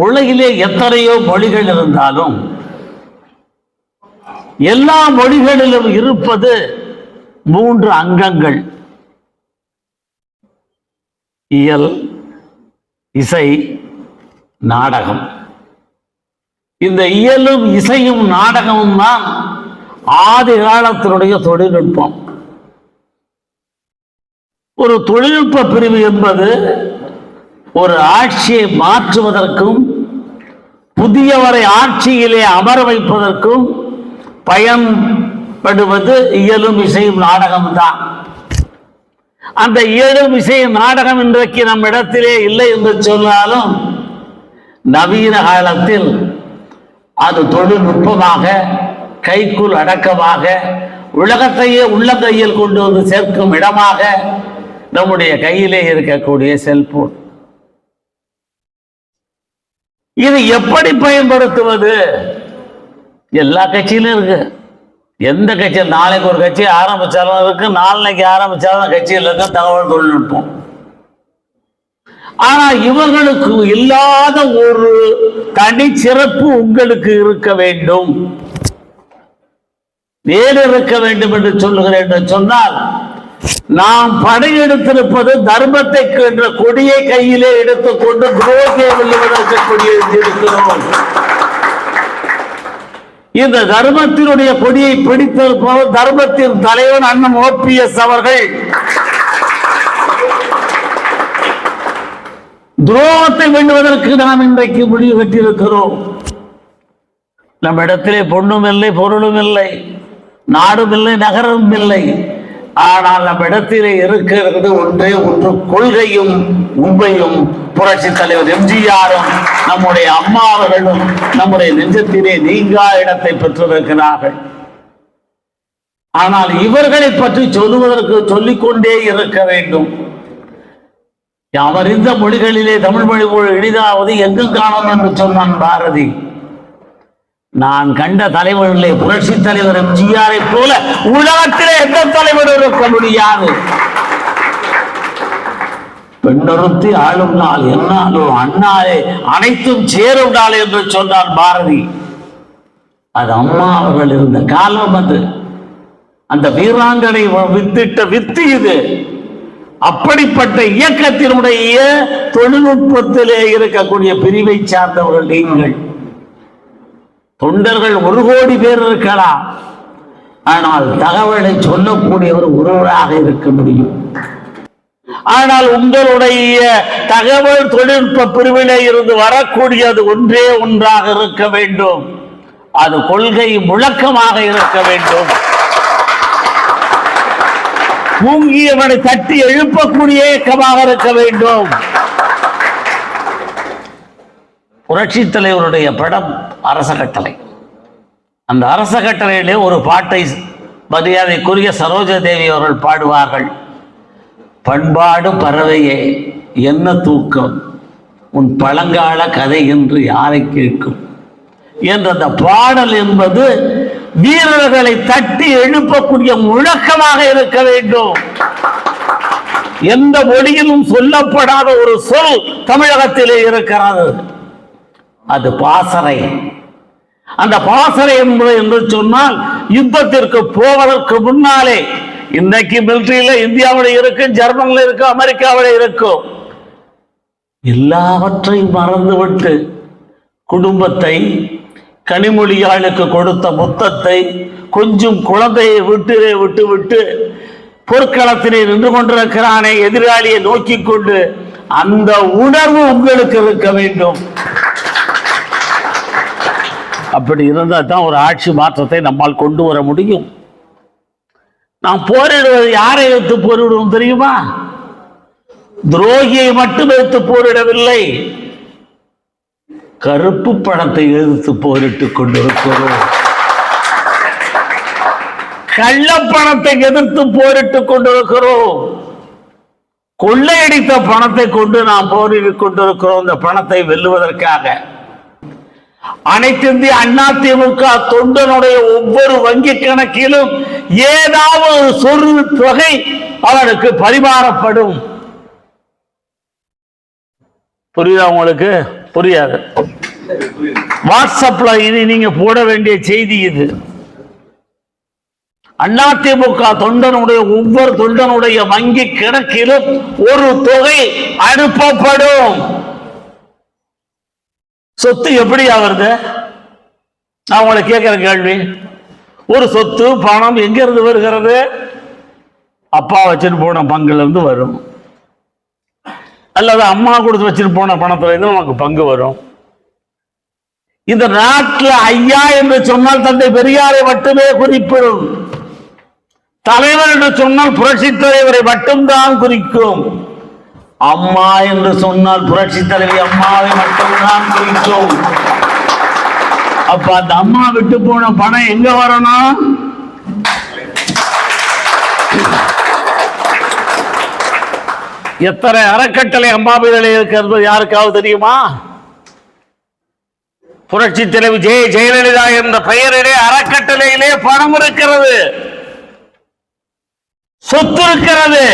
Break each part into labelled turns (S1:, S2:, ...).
S1: உலகிலே எத்தனையோ மொழிகள் இருந்தாலும் எல்லா மொழிகளிலும் இருப்பது 3 அங்கங்கள்: இயல், இசை, நாடகம். இந்த இயலும் இசையும் நாடகமும் தான் ஆதி காலத்தினுடைய தொழில்நுட்பம். ஒரு தொழில்நுட்ப பிரிவு என்பது ஒரு ஆட்சியை மாற்றுவதற்கும் புதியவரை ஆட்சியிலே அமர வைப்பதற்கும் பயன்படுவது இயலும் இசையும் நாடகம் தான். அந்த இயலும் இசையும் நாடகம் இன்றைக்கு நம் இடத்திலே இல்லை என்று சொன்னாலும் நவீன காலத்தில் அது தொழில்நுட்பமாக கைக்குள் அடக்கமாக உலகத்தையே உள்ளங்கையில் கொண்டு வந்து சேர்க்கும் இடமாக நம்முடைய கையிலே இருக்கக்கூடிய செல்போன். இது எப்படி பயன்படுத்துவது? எல்லா கட்சியிலும் இருக்கு. எந்த கட்சியில் நாளைக்கு ஒரு கட்சி ஆரம்பிச்சாலும் இருக்கு, நாளைக்கு ஆரம்பிச்சாலும் கட்சியில் இருக்க தகவல் தொழில்நுட்பம். ஆனா இவர்களுக்கு இல்லாத ஒரு தனி சிறப்பு உங்களுக்கு இருக்க வேண்டும், வேறு இருக்க வேண்டும் என்று சொல்லுகிறேன் என்று சொன்னால், நாம் படையெடுத்திருப்பது தர்மத்தை என்ற கொடியை கையிலே எடுத்துக்கொண்டு துரோகியை வெல்லுவதற்கு கொடியை இருக்கிறோம். இந்த தர்மத்தினுடைய கொடியை பிடித்திருப்பவர் தர்மத்தின் தலைவன் அண்ணன் OPS அவர்கள். துரோகத்தை வெல்லுவதற்கு நாம் இன்றைக்கு முடிவு பெற்றிருக்கிறோம். நம்ம இடத்திலே பொண்ணும் இல்லை, பொருளும் இல்லை, நாடும் இல்லை, நகரமும் இல்லை. ஆனால் நம்ம இடத்திலே இருக்கிறது ஒன்றே ஒன்று, கொள்கையும் உண்மையும். புரட்சி தலைவர் எம்ஜிஆரும் நம்முடைய அம்மா அவர்களும் நம்முடைய நெஞ்சத்திலே நீங்கா இடத்தை பெற்றிருக்கிறார்கள். ஆனால் இவர்களை பற்றி சொல்லுவதற்கு சொல்லிக்கொண்டே இருக்க வேண்டும். அவர் இந்த மொழிகளிலே தமிழ் மொழி எளிதாவது எங்கு காணும் என்று சொன்னான் பாரதி. நான் கண்ட தலைவர்களே புரட்சி தலைவர் எம்ஜிஆரை போல உலகத்திலே எந்த தலைவர் இருக்க முடியாது. பெண்ணொருத்தி ஆளும் நாள் என்னாலும் அண்ணாலே அனைத்தும் சேரும் நாள் என்று சொன்னார் பாரதி. அது அம்மா அவர்கள் இருந்த காலம். அது அந்த வீராங்கனை வித்திட்ட வித்து இது. அப்படிப்பட்ட இயக்கத்தினுடைய தொழில்நுட்பத்திலே இருக்கக்கூடிய பிரிவை சார்ந்தவர்கள் நீங்கள். தொண்டர்கள் 1 கோடி பேர் இருக்கலாம், ஆனால் தகவலை சொல்லக்கூடியவர் ஒருவராக இருக்க முடியும். ஆனால் உங்களுடைய தகவல் தொழில்நுட்ப பிரிவிலே இருந்து வரக்கூடியது ஒன்றே ஒன்றாக இருக்க வேண்டும். அது கொள்கை முழக்கமாக இருக்க வேண்டும். தூங்கியவனை தட்டி எழுப்பக்கூடிய இயக்கமாக இருக்க வேண்டும். புரட்சி தலைவருடைய படம் அரச கட்டளை. அந்த அரச கட்டளையிலே ஒரு பாட்டை மரியாதைக்குரிய சரோஜா தேவி அவர்கள் பாடுவார்கள். பண்பாடு பறவையே என்ன தூக்கம், உன் பழங்கால கதை என்று யாரை கேட்கும் என்ற அந்த பாடல் என்பது வீரர்களை தட்டி எழுப்பக்கூடிய முழக்கமாக இருக்க வேண்டும். எந்த மொழியிலும் சொல்லப்படாத ஒரு சொல் தமிழகத்திலே இருக்கிறது. அது பாசறை. அந்த பாசறை என்பது என்று சொன்னால் யுத்தத்திற்கு போவதற்கு முன்னாலே, இன்னைக்கு மிலிட்டரியில இந்தியாவில் இருக்கும், ஜெர்மனில இருக்கும், அமெரிக்காவில் இருக்கும், எல்லாவற்றையும் மறந்துவிட்டு குடும்பத்தை, கனிமொழியாளுக்கு கொடுத்த முத்தத்தை, கொஞ்சம் குழந்தையை விட்டு போர்க்களத்திலே நின்று கொண்டிருக்கிறானே எதிராளியை நோக்கி கொண்டு, அந்த உணர்வு உங்களுக்கு இருக்க வேண்டும். அப்படி இருந்தால் தான் ஒரு ஆட்சி மாற்றத்தை நம்மால் கொண்டு வர முடியும். நாம் போரிடுவது யாரை வைத்து போரிடுவோம் தெரியுமா? துரோகியை மட்டும் வைத்து போரிடவில்லை, கருப்பு பணத்தை எதிர்த்து போரிட்டுக் கொண்டிருக்கிறோம். கள்ளப்பணத்தை எதிர்த்து போரிட்டுக் கொண்டிருக்கிறோம். கொள்ளையடித்த பணத்தை கொண்டு நாம் போரிட்டுக் கொண்டிருக்கிறோம். இந்த பணத்தை வெல்லுவதற்காக அனைத்து இந்திய அண்ணா திமுக தொண்டனுடைய ஒவ்வொரு வங்கி கணக்கிலும் ஏதாவது சொல் தொகை அவனுக்கு பரிமாறப்படும். புரியுதா உங்களுக்கு? புரியாது. வாட்ஸ்அப்ல இது நீங்க போட வேண்டிய செய்தி. இது அதிமுக தொண்டனுடைய ஒவ்வொரு தொண்டனுடைய வங்கி கணக்கிலும் ஒரு தொகை அனுப்பப்படும். சொத்து எப்படி ஆகுறது? நான் உங்களை கேட்கிற கேள்வி, ஒரு சொத்து பணம் எங்க இருந்து வருகிறது? அப்பா வச்சுட்டு போன பங்குல இருந்து வரும், அல்லது அம்மா கொடுத்து வச்சுட்டு போன பணத்துல இருந்து நமக்கு பங்கு வரும். இந்த நாட்டில் ஐயா என்று சொன்னால் தந்தை பெரியாரை மட்டுமே குறிப்பிடும். தலைவர் என்று சொன்னால் புரட்சி தலைவரை மட்டும்தான் குறிக்கும். அம்மா என்று சொன்னால் புரட்சி தலைவி அம்மாவை மட்டும்தான் குறிக்கும். அப்ப அந்த அம்மா விட்டு போன பணம் எங்க வரணும்? எத்தனை அறக்கட்டளை அம்மாவிலே இருக்கிறது யாருக்காவது தெரியுமா? புரட்சி தலைவி ஜெயலலிதா என்ற பெயரிலே அறக்கட்டளையிலே பணம் இருக்கிறது, சொத்து இருக்கிறது.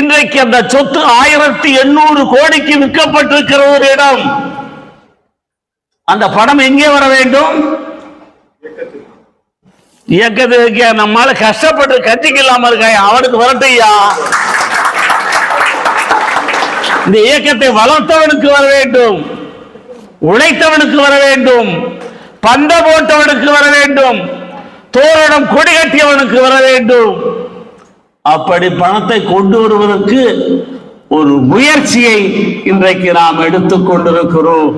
S1: இன்றைக்கு அந்த சொத்து 1800 கோடிக்கு விற்கப்பட்டிருக்கிற ஒரு இடம். அந்த பணம் எங்கே வர வேண்டும்? இயக்கத்திற்கு. நம்மால கஷ்டப்பட்டு கட்டிக்கலாம இருக்காய், அவனுக்கு வரட்டையா. இந்த இயக்கத்தை வளர்த்தவனுக்கு வர வேண்டும், உழைத்தவனுக்கு வர வேண்டும், பந்த போட்டவனுக்கு வர வேண்டும், தோரணம் கொடி கட்டியவனுக்கு வர வேண்டும். அப்படி பணத்தை கொண்டு வருவதற்கு ஒரு முயற்சியை இன்றைக்கு நாம் எடுத்துக் கொண்டிருக்கிறோம்.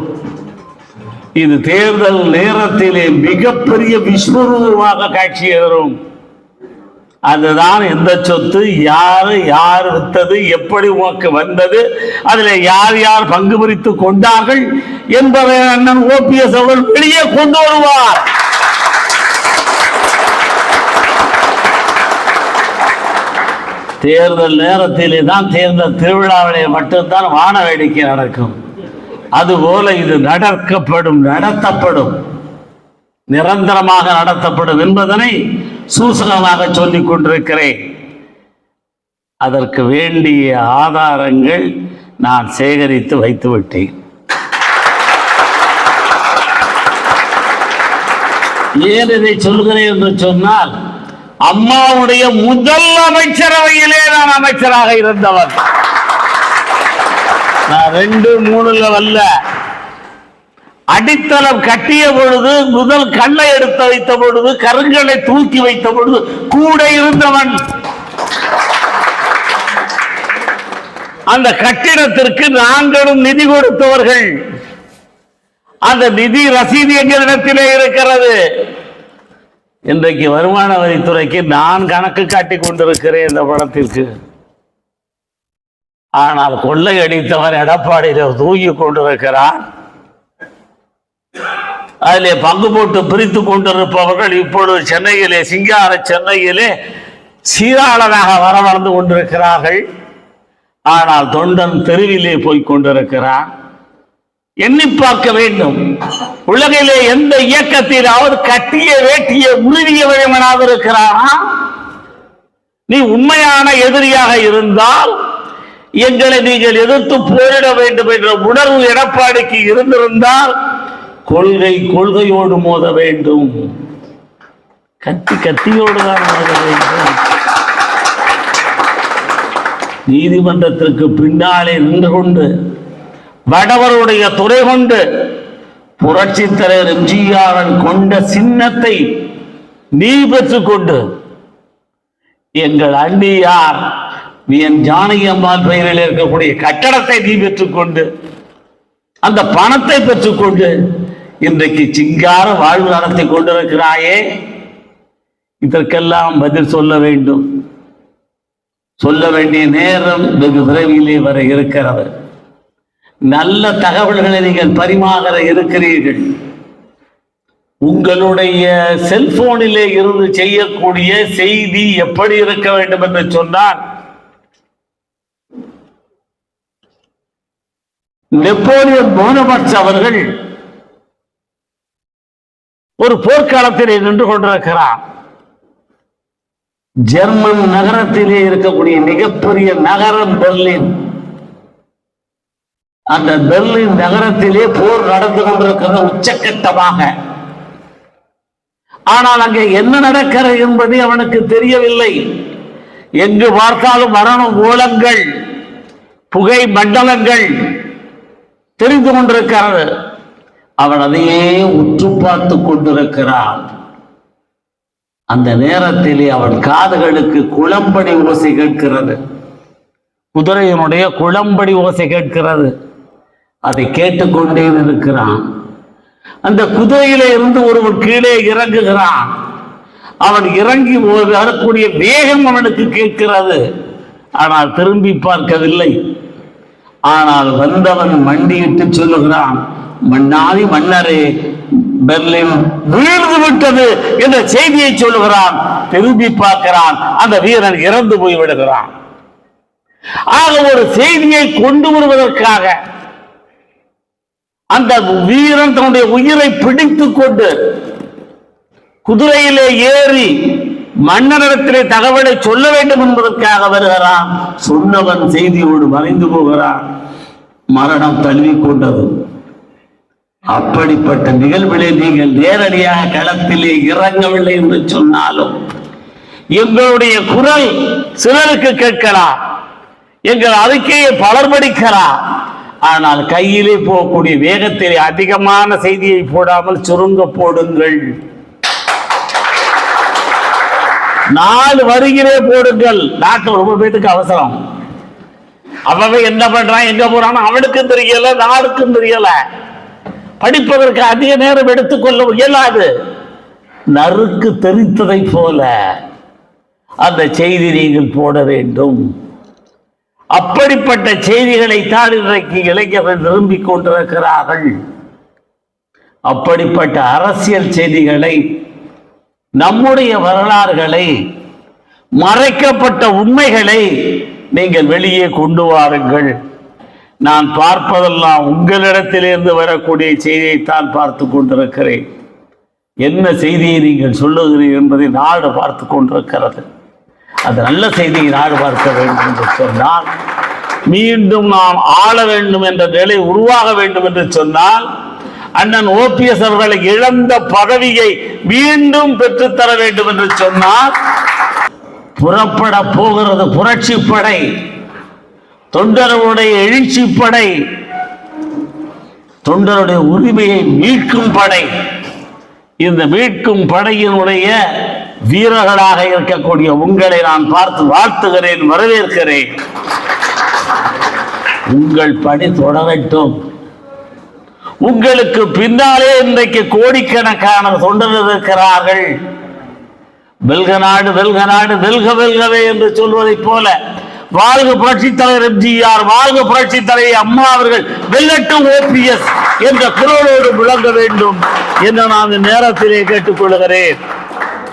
S1: இது தேர்தல் நேரத்திலே மிகப்பெரிய விஸ்வரூபமாக காட்சி தரும். அதுதான் எந்த சொத்து, யார் வித்தது, எப்படி உனக்கு வந்தது, அதில் யார் யார் பங்கு பிரித்து கொண்டார்கள் என்பதை அண்ணன் ஓபிஎஸ் அவர்கள் வெளியே கொண்டு வருவார். தேர்தல் நேரத்திலே தான், தேர்தல் திருவிழாவிலே மட்டும்தான் வான வேடிக்கை நடக்கும். அதுபோல இது நடத்தப்படும், நிரந்தரமாக நடத்தப்படும் என்பதனை சூசகமாக சொல்லிக் கொண்டிருக்கிறேன். அதற்கு வேண்டிய ஆதாரங்கள் நான் சேகரித்து வைத்து விட்டேன். ஏன் இதை சொல்கிறேன் என்று சொன்னால், அம்மாவுடைய முதல் அமைச்சரவையிலே நான் அமைச்சராக இருந்தவர். நான் 2-3 வல்ல, அடித்தளம் கட்டிய பொழுது, முதல் கல்லை எடுத்து வைத்த பொழுது, கருங்கலை தூக்கி வைத்த பொழுது கூட இருந்தவன். அந்த கட்டிடத்திற்கு நாங்களும் நிதி கொடுத்தவர்கள். அந்த நிதி ரசீது எங்களிடத்திலே இருக்கிறது. இன்றைக்கு வருமான வரித்துறைக்கு நான் கணக்கு காட்டி கொண்டிருக்கிறேன் இந்த பணத்திற்கு. ஆனால் கொள்ளையடித்தவன் எடப்பாடியில தூக்கி கொண்டிருக்கிறான். அதிலே பங்கு போட்டு பிரித்து கொண்டிருப்பவர்கள் இப்பொழுது சென்னையிலே, சிங்கார சென்னையிலே சீராளனாக வரவழைந்து கொண்டிருக்கிறார்கள். ஆனால் தொண்டன் தெருவிலே போய் கொண்டிருக்கிறான். எண்ணி பார்க்க வேண்டும். உலகிலே எந்த இயக்கத்திலாவது கட்டிய வேட்டிய உறுதியவனாக இருக்கிறானா? நீ உண்மையான எதிரியாக இருந்தால் எங்களை நீங்கள் எதிர்த்து போரிட வேண்டும் என்ற உணர்வு எடப்பாடிக்கு இருந்திருந்தால் கொள்கையோடு மோத வேண்டும், கத்தியோடு தான் மோத வேண்டும். நீதிமன்றத்திற்கு பின்னாலே நின்று கொண்டு வடவருடைய துறை கொண்டு புரட்சி தலைவர் எம்ஜிஆர் கொண்ட சின்னத்தை நீ பெற்றுக்கொண்டு, எங்கள் அண்ணியார் ஜானகி அம்மாள் பெயரில் இருக்கக்கூடிய கட்டடத்தை நீ பெற்றுக்கொண்டு, அந்த பணத்தை பெற்றுக்கொண்டு இன்றைக்கு சிங்கார வாழ்வு நடத்தி கொண்டிருக்கிறாயே. இதற்கெல்லாம் பதில் சொல்ல வேண்டும். சொல்ல வேண்டிய நேரம் வெகு விரைவிலே வர இருக்கிறது. நல்ல தகவல்களை நீங்கள் பரிமாற இருக்கிறீர்கள். உங்களுடைய செல்போனிலே இருந்து செய்யக்கூடிய செய்தி எப்படி இருக்க வேண்டும் என்று சொன்னால், நெப்போலியன் போனபார்ட் அவர்கள் ஒரு போர்க்காலத்திலே நின்று கொண்டிருக்கிறார். ஜெர்மன் நகரத்திலே இருக்கக்கூடிய மிகப்பெரிய நகரம் பெர்லின். அந்த பெர்லின் நகரத்திலே போர் நடந்து கொண்டிருக்கிற உச்சக்கட்டமாக. ஆனால் அங்கே என்ன நடக்கிறது என்பது அவனுக்கு தெரியவில்லை. எங்கு பார்த்தாலும் மரண ஓலங்கள், புகை மண்டலங்கள் தெரிந்து கொண்டிருக்கிறது. அவன் அதையே உற்று பார்த்து கொண்டிருக்கிறான். அந்த நேரத்திலே அவன் காதுகளுக்கு குளம்படி ஓசை கேட்கிறது. குதிரையினுடைய குளம்படி ஓசை கேட்கிறது. அதை கேட்டுக்கொண்டே இருக்கிறான். அந்த குதிரையிலே இருந்து ஒருவன் கீழே இறங்குகிறான். அவன் இறங்கி வரக்கூடிய வேகம் அவனுக்கு கேட்கிறது. ஆனால் திரும்பி பார்க்கவில்லை. ஆனால் வந்தவன் மண்டியிட்டு சொல்லுகிறான், மன்னாதி மன்னரே, பெர்லின் வீழ்ந்து விட்டது என்ற செய்தியை சொல்லுகிறான். திரும்பி பார்க்கிறான், அந்த வீரன் இறந்து போய் விடுகிறான். ஆக ஒரு செய்தியை கொண்டு வருவதற்காக அந்த வீரன் தன்னுடைய உயிரை பிடித்துக் கொண்டு குதிரையிலே ஏறி மன்னரிடத்திலே தகவலை சொல்ல வேண்டும் என்பதற்காக வருகிறான். சொன்னவன் செய்தியோடு மறைந்து போகிறான். மரணம் தழுவிக்கொண்டது. அப்படிப்பட்ட நிகழ்விலே நீங்கள் நேரடியாக களத்திலே இறங்கவில்லை என்று சொன்னாலும் எங்களுடைய குரல் சிலருக்கு கேட்கலாம், எங்கள் அறிக்கையை பலர் படிக்கலாம். ஆனால் கையிலே போகக்கூடிய வேகத்திலே அதிகமான செய்தியை போடாமல் சுருங்க போடுங்கள். 4 வரியிலே போடுங்கள். நாட்டில் ரொம்ப பேருக்கு அவசரம். அவன் என்ன பண்றான், எங்க போறான் அவனுக்கும் தெரியல, நாடுக்கும் தெரியல. படிப்பதற்கு அதிக நேரம் எடுத்துக்கொள்ள இயலாது. நறுக்கு தெரித்ததை போல அந்த செய்தி நீங்கள் போட வேண்டும். அப்படிப்பட்ட செய்திகளை தான் இன்றைக்கு இளைஞர்கள் விரும்பிக் கொண்டிருக்கிறார்கள். அப்படிப்பட்ட அரசியல் செய்திகளை, நம்முடைய வரலாறுகளை, மறைக்கப்பட்ட உண்மைகளை நீங்கள் வெளியே கொண்டு வாருங்கள். நான் பார்ப்பதெல்லாம் உங்களிடத்திலிருந்து வரக்கூடிய செய்தியைத்தான் பார்த்து கொண்டிருக்கிறேன். என்ன செய்தியை நீங்கள் சொல்லுகிறீர்கள் என்பதை நாடு பார்த்து கொண்டிருக்கிறது. அது நல்ல செய்தியை நாடு பார்க்க வேண்டும் என்று சொன்னால், மீண்டும் நாம் ஆள வேண்டும் என்ற நிலை உருவாக வேண்டும் என்று சொன்னால், அண்ணன் ஓபிஎஸ் அவர்களை இழந்த பதவியை மீண்டும் பெற்றுத்தர வேண்டும் என்று சொன்னால், புறப்பட போகிறது புரட்சி படை, தொண்டர்களுடைய எழுச்சி படை, தொண்டருடைய உரிமையை மீட்கும் படை. இந்த மீட்கும் படையினுடைய வீரர்களாக இருக்கக்கூடிய உங்களை நான் பார்த்து வாழ்த்துகிறேன், வரவேற்கிறேன். உங்கள் பணி தொடரட்டும். உங்களுக்கு பின்னாலே இன்றைக்கு கோடிக்கணக்கான தொண்டர்கள் இருக்கிறார்கள். வெல்க நாடு, வெல்க நாடு, வெல்க வெல்கவே என்று சொல்வதை போல, வாழ்க புரட்சி தலைவர் எம்ஜிஆர், வாழ்க புரட்சி தலைவர் அம்மா அவர்கள், வெல்லட்டும் ஓபிஎஸ் என்ற குரலோடு விளங்க வேண்டும் என்று நான் நேரத்திலே கேட்டுக்கொள்கிறேன்.